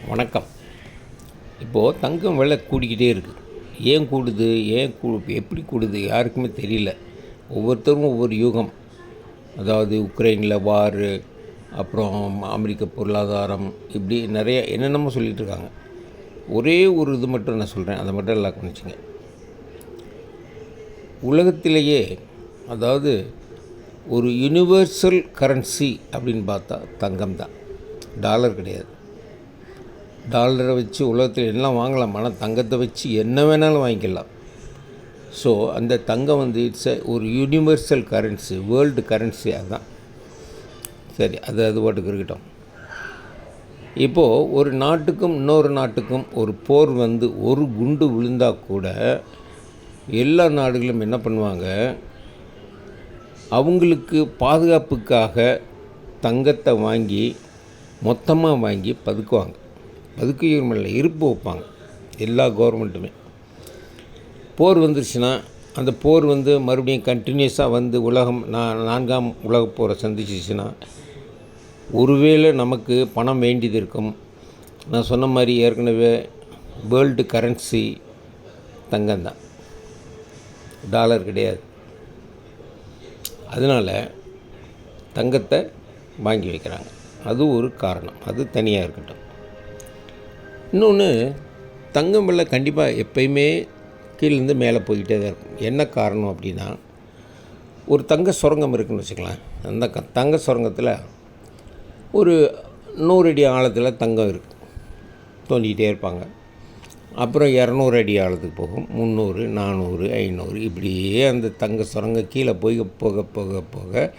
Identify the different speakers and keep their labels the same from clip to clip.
Speaker 1: வணக்கம். இப்போது தங்கம் விலை கூடிக்கிட்டே இருக்குது. ஏன் கூடுது, எப்படி கூடுது யாருக்குமே தெரியல. ஒவ்வொருத்தரும் ஒவ்வொரு யூகம். அதாவது உக்ரைனில் வாரு, அப்புறம் அமெரிக்க பொருளாதாரம், இப்படி நிறைய என்னென்னமோ சொல்லிகிட்டு இருக்காங்க. ஒரே ஒரு இது மட்டும் நான் சொல்கிறேன், அதை மட்டும் எல்லாம் கவனிச்சிங்க. உலகத்திலேயே அதாவது ஒரு யுனிவர்சல் கரன்சி அப்படின்னு பார்த்தா தங்கம் தான், டாலர் கிடையாது. டாலரை வச்சு உலகத்தில் எல்லாம் வாங்கலாம், ஆனால் தங்கத்தை வச்சு என்ன வேணாலும் வாங்கிக்கலாம். ஸோ அந்த தங்கம் இட்ஸ் ஒரு யூனிவர்சல் கரன்சி, வேர்ல்டு கரன்சி. அதுதான் சரி. அது பாட்டுக்கு இருக்கட்டும். இப்போது ஒரு நாட்டுக்கும் இன்னொரு நாட்டுக்கும் ஒரு போர் ஒரு குண்டு விழுந்தால் கூட எல்லா நாடுகளும் என்ன பண்ணுவாங்க, அவங்களுக்கு பாதுகாப்புக்காக தங்கத்தை வாங்கி மொத்தமாக வாங்கி பதுக்குவாங்க. பதுக்குயிரில் இருப்பு வைப்பாங்க எல்லா கவர்மெண்ட்டுமே. போர் வந்துருச்சுன்னா அந்த போர் மறுபடியும் கண்டினியூஸாக உலகம் நான்காம் உலகப் போரை சந்திச்சிச்சுன்னா ஒருவேளை நமக்கு பணம் வேண்டியது இருக்கும். நான் சொன்ன மாதிரி ஏற்கனவே வேர்ல்டு கரன்சி தங்கம்தான், டாலர் கிடையாது. அதனால் தங்கத்தை வாங்கி வைக்கிறாங்க. அது ஒரு காரணம், அது தனியாக இருக்கட்டும். இன்னொன்று, தங்கம் விலை கண்டிப்பாக எப்பயுமே கீழேருந்து மேலே போய்கிட்டே தான் இருக்கும். என்ன காரணம் அப்படின்னா, ஒரு தங்க சுரங்கம் இருக்குதுன்னு வச்சுக்கலாம். அந்த தங்க சுரங்கத்தில் ஒரு 100 அடி ஆழத்தில் தங்கம் இருக்குது, தோண்டிக்கிட்டே இருப்பாங்க. அப்புறம் 200 அடி ஆழத்துக்கு போகும், 300, 400, 500, இப்படியே அந்த தங்க சுரங்கம் கீழே போக போக போக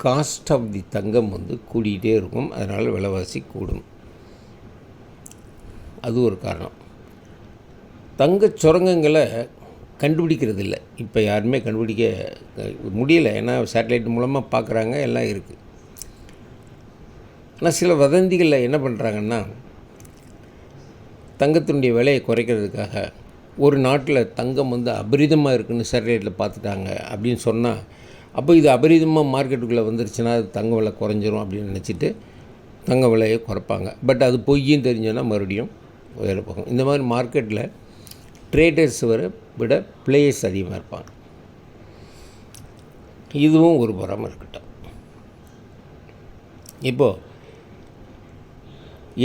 Speaker 1: காஸ்ட் ஆஃப் தி தங்கம் கூடிக்கிட்டே இருக்கும். அதனால் விலைவாசி கூடும். அது ஒரு காரணம். தங்கச் சுரங்கங்களை கண்டுபிடிக்கிறது இல்லை, இப்போ யாருமே கண்டுபிடிக்க முடியலை. ஏன்னா சேட்டலைட் மூலமாக பார்க்குறாங்க, எல்லாம் இருக்குது. ஆனால் சில வதந்திகளில் என்ன பண்ணுறாங்கன்னா, தங்கத்தினுடைய விலையை குறைக்கிறதுக்காக ஒரு நாட்டில் தங்கம் அபரிதமாக இருக்குதுன்னு சேட்டலைட்டில் பார்த்துட்டாங்க அப்படின்னு சொன்னால், அப்போ இது அபரிதமாக மார்க்கெட்டுக்குள்ளே வந்துருச்சுன்னா அது தங்க விலை குறைஞ்சிரும் அப்படின்னு நினச்சிட்டு தங்க விலையை குறைப்பாங்க. பட் அது பொய்யும் தெரிஞ்சோன்னா மறுபடியும் வேலை போகும். இந்த மாதிரி மார்க்கெட்டில் ட்ரேடர்ஸ் விட பிளேயர்ஸ் அதிகமாக இருப்பாங்க. இதுவும் ஒரு புறம் இருக்கட்டும். இப்போது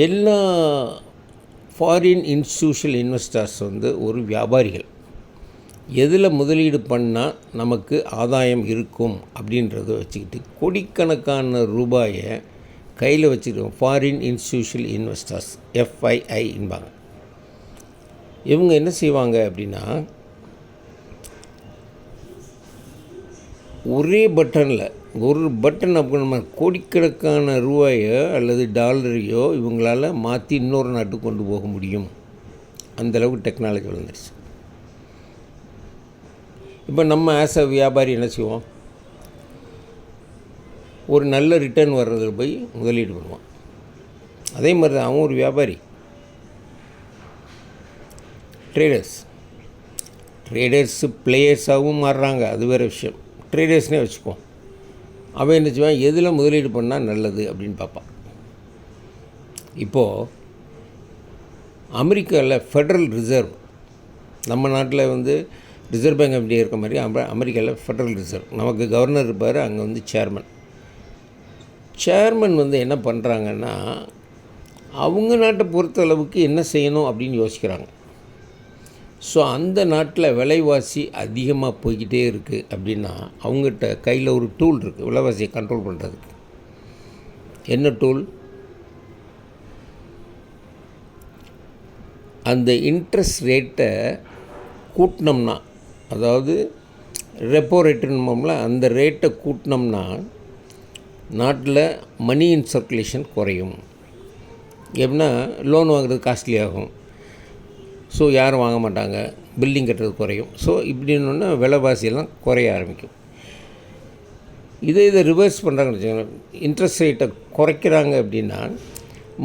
Speaker 1: எல்லா ஃபாரின் இன்ஸ்டிடியூஷனல் இன்வெஸ்டர்ஸ் ஒரு வியாபாரிகள். எதில் முதலீடு பண்ணால் நமக்கு ஆதாயம் இருக்கும் அப்படின்றத வச்சுக்கிட்டு கோடிக்கணக்கான ரூபாயை கையில் வச்சுருக்கோம். Foreign institutional investors, FII என்பாங்க. இவங்க என்ன செய்வாங்க அப்படின்னா, ஒரே பட்டனில் ஒரு பட்டன் நம்ம கோடிக்கணக்கான ரூபாயோ அல்லது டாலரையோ இவங்களால் மாற்றி இன்னொரு நாட்டுக்கு கொண்டு போக முடியும். அந்தளவுக்கு டெக்னாலஜி வளர்ந்துருச்சு. இப்போ நம்ம ஆஸ் அ வியாபாரி என்ன செய்வோம், ஒரு நல்ல ரிட்டர்ன் வர்றதில் போய் முதலீடு பண்ணுவான். அதே மாதிரி தான் அவன் ஒரு வியாபாரி. ட்ரேடர்ஸு பிளேயர்ஸாகவும் மாறுறாங்க, அது வேறு விஷயம். ட்ரேடர்ஸ்னே வச்சுக்குவோம். அவன் என்ன செய்வான், எதில் முதலீடு பண்ணால் நல்லது அப்படின்னு பார்ப்பான். இப்போது அமெரிக்காவில் ஃபெடரல் ரிசர்வ், நம்ம நாட்டில் ரிசர்வ் பேங்க் அப்படி இருக்க மாதிரி அமெரிக்காவில் ஃபெடரல் ரிசர்வ், நமக்கு கவர்னர் இருப்பார், அங்கே சேர்மன் என்ன பண்ணுறாங்கன்னா, அவங்க நாட்டை பொறுத்தளவுக்கு என்ன செய்யணும் அப்படின்னு யோசிக்கிறாங்க. ஸோ அந்த நாட்டில் விலைவாசி அதிகமாக போய்கிட்டே இருக்குது அப்படின்னா அவங்ககிட்ட கையில் ஒரு டூல் இருக்குது விலைவாசியை கண்ட்ரோல் பண்ணுறதுக்கு. என்ன டூல்? அந்த இன்ட்ரெஸ்ட் ரேட்டை கூட்டினோம்னா, அதாவது ரெப்போ ரேட்டுன்னு அந்த ரேட்டை கூட்டினோம்னா நாட்டில் மணி இன் சர்க்குலேஷன் குறையும். எப்படின்னா, லோன் வாங்குறது காஸ்ட்லி ஆகும், ஸோ யாரும் வாங்க மாட்டாங்க, பில்டிங் கட்டுறது குறையும். ஸோ இப்படின்னு விலைவாசியெல்லாம் குறைய ஆரம்பிக்கும். இதை ரிவர்ஸ் பண்ணுறாங்கன்னு வச்சுக்கோங்க, இன்ட்ரெஸ்ட் ரேட்டை குறைக்கிறாங்க அப்படின்னா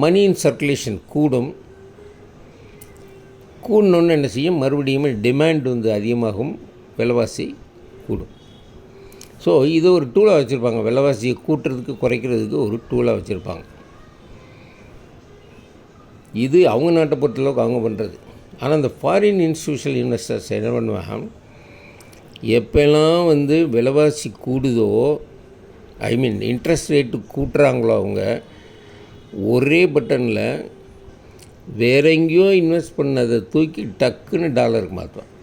Speaker 1: மணி இன் சர்க்குலேஷன் கூடும். கூடணுன்னு என்ன செய்யும், மறுபடியும் டிமாண்ட் அதிகமாகும், விலைவாசி கூடும். ஸோ இது ஒரு டூலாக வச்சுருப்பாங்க, விலைவாசியை கூட்டுறதுக்கு குறைக்கிறதுக்கு ஒரு டூலாக வச்சுருப்பாங்க. இது அவங்க நாட்டை பொறுத்தளவுக்கு அவங்க பண்ணுறது. ஆனால் இந்த ஃபாரின் இன்ஸ்டியூஷனல் இன்வெஸ்டர்ஸ் என்ன பண்ணுவாங்க, எப்போல்லாம் வந்து விலைவாசி கூடுதோ, இன்ட்ரெஸ்ட் ரேட்டு கூட்டுறாங்களோ அவங்க, ஒரே பட்டனில் வேற எங்கேயோ இன்வெஸ்ட் பண்ணதை தூக்கி டக்குன்னு டாலருக்கு மாற்றுவான்.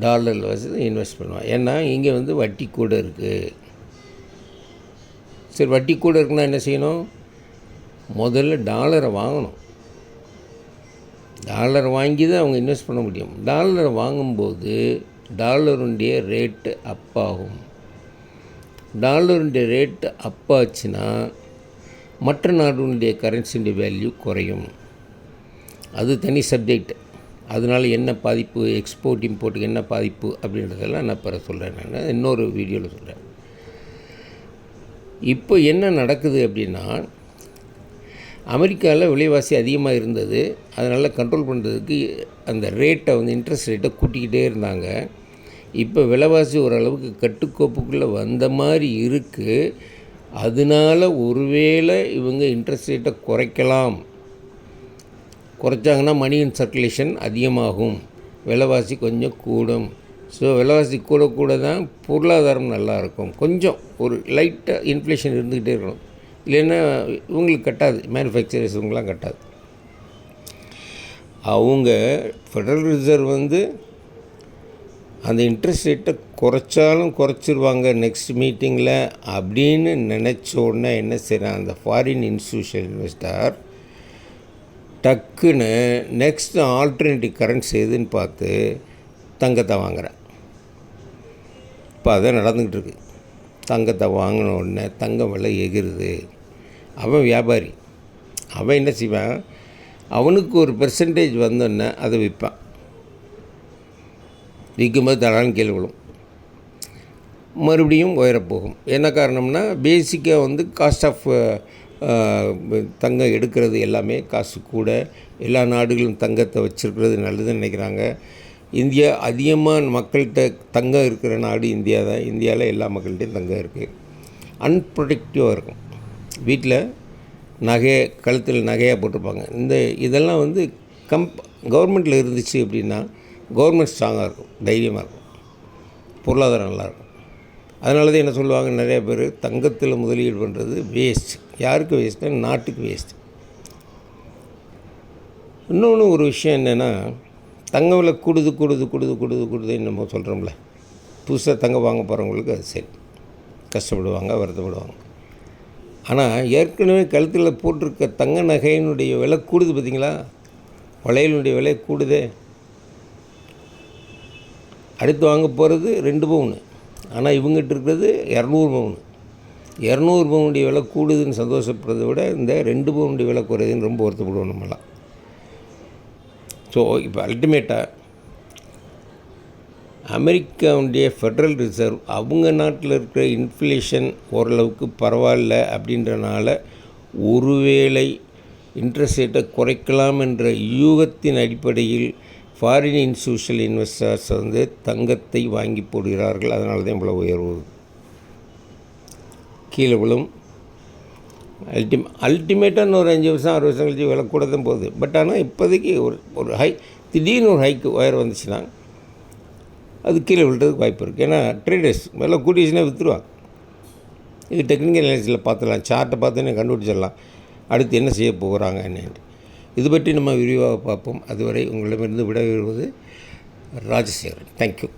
Speaker 1: டாலரில் வச்சு இன்வெஸ்ட் பண்ணுவான். ஏன்னா இங்கே வந்து வட்டி கூட இருக்குது. சரி, வட்டி கூட இருக்குன்னா என்ன செய்யணும், முதல்ல டாலரை வாங்கணும். டாலரை வாங்கி தான் அவங்க இன்வெஸ்ட் பண்ண முடியும். டாலரை வாங்கும்போது டாலருடைய ரேட்டு அப்பாகும். டாலருடைய ரேட்டு அப்பாச்சுன்னா மற்ற நாடுடைய கரன்சியுடைய வேல்யூ குறையும். அது தனி சப்ஜெக்ட். அதனால் என்ன பாதிப்பு, எக்ஸ்போர்ட் இம்போர்ட்டுக்கு என்ன பாதிப்பு அப்படின்றதெல்லாம் நான் பிற சொல்கிறேன். நான் இன்னொரு வீடியோவில் சொல்கிறேன். இப்போ என்ன நடக்குது அப்படின்னா, அமெரிக்காவில் விலைவாசி அதிகமாக இருந்தது. அதனால் கண்ட்ரோல் பண்ணுறதுக்கு அந்த ரேட்டை வந்து இன்ட்ரெஸ்ட் ரேட்டை கூட்டிக்கிட்டே இருந்தாங்க. இப்போ விலைவாசி ஓரளவுக்கு கட்டுக்கோப்புக்குள்ளே வந்த மாதிரி இருக்குது. அதனால் ஒருவேளை இவங்க இன்ட்ரெஸ்ட் ரேட்டை குறைக்கலாம். குறைச்சாங்கன்னா மணி இன் சர்க்குலேஷன் அதிகமாகும், விலைவாசி கொஞ்சம் கூடும். ஸோ விலைவாசி கூட தான் பொருளாதாரம் நல்லாயிருக்கும். கொஞ்சம் ஒரு லைட்டாக இன்ஃப்ளேஷன் இருந்துக்கிட்டே இருக்கணும். இல்லைன்னா இவங்களுக்கு கட்டாது, மேனுஃபேக்சரர்ஸ் இவங்களாம் கட்டாது. அவங்க ஃபெடரல் ரிசர்வ் வந்து அந்த இன்ட்ரெஸ்ட் ரேட்டை குறைச்சாலும் குறைச்சிருவாங்க நெக்ஸ்ட் மீட்டிங்கில் அப்படின்னு நினச்ச உடனே என்ன செய்கிறான், அந்த ஃபாரின் இன்ஸ்டியூஷனல் இன்வெஸ்டர் டக்குன்னு நெக்ஸ்ட் ஆல்டர்னேட்டிவ் கரன்சி எதுன்னு பார்த்து தங்கத்தை வாங்குகிறேன். இப்போ அதான் நடந்துக்கிட்டு இருக்கு. தங்கத்தை வாங்கின உடனே தங்கம் விலை எகிருது. அவன் வியாபாரி, அவன் என்ன செய்வான், அவனுக்கு ஒரு பெர்சன்டேஜ் வந்தோடனே அதை விற்பான். விற்கும்போது தடான்னு கீழே விழும், மறுபடியும் உயரப்போகும். என்ன காரணம்னா, பேசிக்காக வந்து காஸ்ட் ஆஃப் தங்கம் எடுக்கிறது எல்லாமே காசு கூட. எல்லா நாடுகளும் தங்கத்தை வச்சுருக்கிறது நல்லதுன்னு நினைக்கிறாங்க. இந்தியா அதிகமாக மக்கள்கிட்ட தங்கம் இருக்கிற நாடு இந்தியா தான். இந்தியாவில் எல்லா மக்கள்கிட்டையும் தங்கம் இருக்குது. அன்ப்ரொடக்டிவாக இருக்கும். வீட்டில் நகையை கழுத்தில் நகையாக போட்டிருப்பாங்க. இதெல்லாம் வந்து கவர்மெண்ட்டில் இருந்துச்சு அப்படின்னா கவர்மெண்ட் ஸ்ட்ராங்காக இருக்கும், தைரியமாக இருக்கும், பொருளாதாரம் நல்லாயிருக்கும். அதனால தான் என்ன சொல்லுவாங்க நிறைய பேர், தங்கத்தில் முதலீடு பண்ணுறது வேஸ்ட். யாருக்கு வேஸ்ட்டு, நாட்டுக்கு வேஸ்ட். இன்னொன்று ஒரு விஷயம் என்னென்னா, தங்க விலை கூடுது நம்ம சொல்கிறோம்ல. புதுசாக தங்கம் வாங்க போகிறவங்களுக்கு அது சரி, கஷ்டப்படுவாங்க, வருத்தப்படுவாங்க. ஆனால் ஏற்கனவே கழுத்தில் போட்டிருக்க தங்க நகையினுடைய விலை கூடுது பார்த்திங்களா, வளையலுடைய விலை கூடுதே. அடுத்து வாங்க போகிறது 2 பவுன், ஆனால் இவங்ககிட்ட இருக்கிறது 200 பவுன். 200 பவுனுடைய விலை கூடுதுன்னு சந்தோஷப்படுறதை விட இந்த 2 பவுனுடைய விலை குறையுதுன்னு ரொம்ப வருத்தப்படுவோம் நம்மளாம். ஸோ இப்போ அல்டிமேட்டாக அமெரிக்காவுடைய ஃபெடரல் ரிசர்வ் அவங்க நாட்டில் இருக்கிற இன்ஃப்ளேஷன் ஓரளவுக்கு பரவாயில்ல அப்படின்றனால ஒருவேளை இன்ட்ரெஸ்ட் ரேட்டை குறைக்கலாம் என்ற யூகத்தின் அடிப்படையில் ஃபாரின் இன்ஸ்டியூஷனல் இன்வெஸ்டர்ஸ் வந்து தங்கத்தை வாங்கி போடுகிறார்கள். அதனால தான் இவ்வளோ உயர்வு கீழே விழும். அல்டிமேட்டாக இன்னொரு 5 வருஷம் 6 வருஷம் கழிச்சு விலை கூட தான் போகுது. பட் ஆனால் இப்போதைக்கு ஒரு திடீர்னு ஒரு ஹைக்கு உயர் வந்துச்சுன்னா அது கீழே விழுறதுக்கு வாய்ப்பு இருக்குது. ஏன்னா ட்ரேடர்ஸ் விலை கூட்டிச்சுன்னா விற்றுருவாங்க. இது டெக்னிக்கல் அனாலிசிஸில் பார்த்துடலாம், சார்ட்டை பார்த்தோன்னே கண்டுபிடிச்சிடலாம் அடுத்து என்ன செய்ய போகிறாங்க என்னென்று. இது பற்றி நம்ம விரிவாக பார்ப்போம். அதுவரை உங்களிடமிருந்து விடைபெறுவது ராஜசேகரன். தேங்க்யூ.